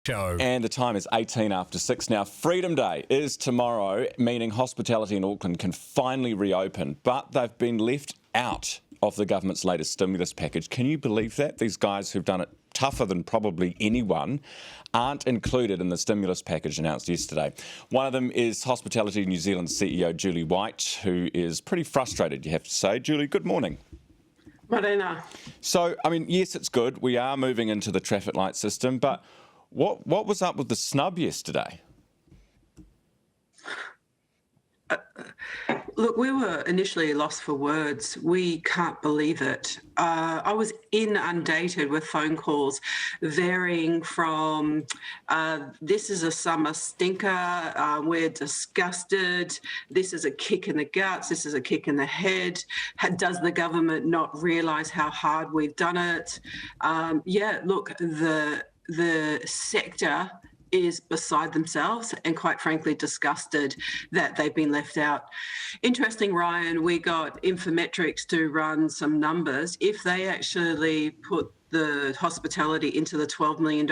Show. And the time is 18 after 6 now. Freedom Day is tomorrow, meaning hospitality in Auckland can finally reopen, but they've been left out of the government's latest stimulus package. Can you believe that? These guys who've done it tougher than probably anyone aren't included in the stimulus package announced yesterday. One of them is Hospitality New Zealand CEO Julie White, who is pretty frustrated, you have to say. Julie, good morning. Morena. So, I mean, yes, it's good. We are moving into the traffic light system, but what was up with the snub yesterday? Look, we were initially lost for words. We can't believe it. I was inundated with phone calls varying from this is a summer stinker, we're disgusted, this is a kick in the guts, this is a kick in the head, does the government not realise how hard we've done it? Yeah, look, the sector is beside themselves and quite frankly disgusted that they've been left out. Interesting, Ryan, we got Infometrics to run some numbers. If they actually put the hospitality into the $12 million,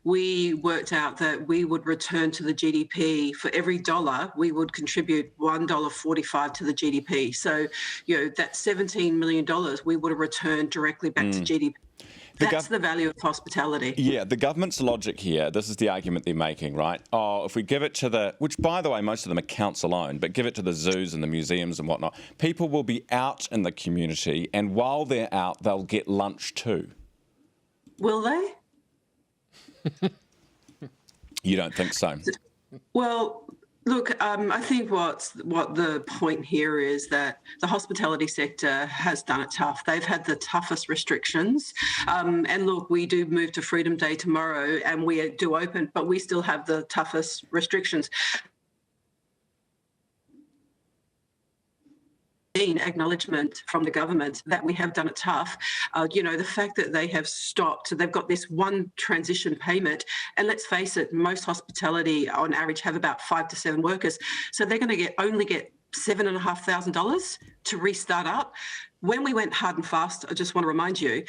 we worked out that we would return to the GDP, for every dollar, we would contribute $1.45 to the GDP. So, you know, that $17 million we would have returned directly back to GDP. That's the value of hospitality. Yeah, the government's logic here, this is the argument they're making, right? Oh, if we give it to the, which by the way, most of them are council-owned, but give it to the zoos and the museums and whatnot, people will be out in the community, and while they're out, they'll get lunch too. Will they? You don't think so? Well, look, I think what the point here is that the hospitality sector has done it tough. They've had the toughest restrictions. And look, we do move to Freedom Day tomorrow and we do open, but we still have the toughest restrictions. Acknowledgement from the government that we have done it tough. You know, the fact that they have stopped, they've got this one transition payment, and let's face it, most hospitality on average have about 5 to 7 workers, so they're going to only get $7,500 to restart up. When we went hard and fast, I just want to remind you,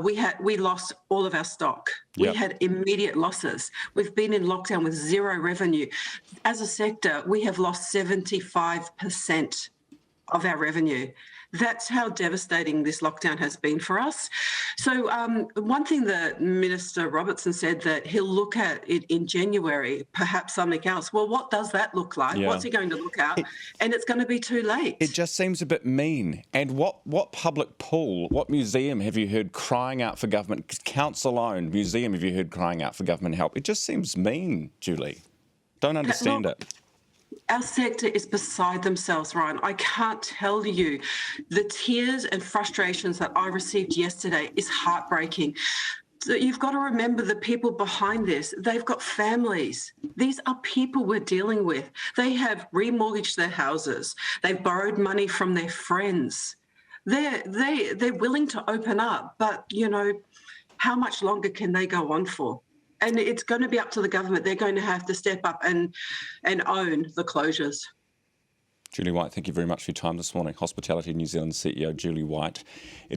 we lost all of our stock. We had immediate losses. We've been in lockdown with zero revenue. As a sector, we have lost 75% of our revenue. That's how devastating this lockdown has been for us. So one thing that Minister Robertson said that he'll look at it in January, perhaps something else. Well, what does that look like? Yeah. What's he going to look at? And it's going to be too late. It just seems a bit mean. And what public pool, what museum have you heard crying out for government, council-owned museum have you heard crying out for government help? It just seems mean, Julie. Don't understand it. Our sector is beside themselves, Ryan. I can't tell you the tears and frustrations that I received yesterday is heartbreaking. So you've got to remember the people behind this. They've got families. These are people we're dealing with. They have remortgaged their houses. They've borrowed money from their friends. They're willing to open up, but, you know, how much longer can they go on for? And it's going to be up to the government. They're going to have to step up and own the closures. Julie White, thank you very much for your time this morning. Hospitality New Zealand CEO Julie White.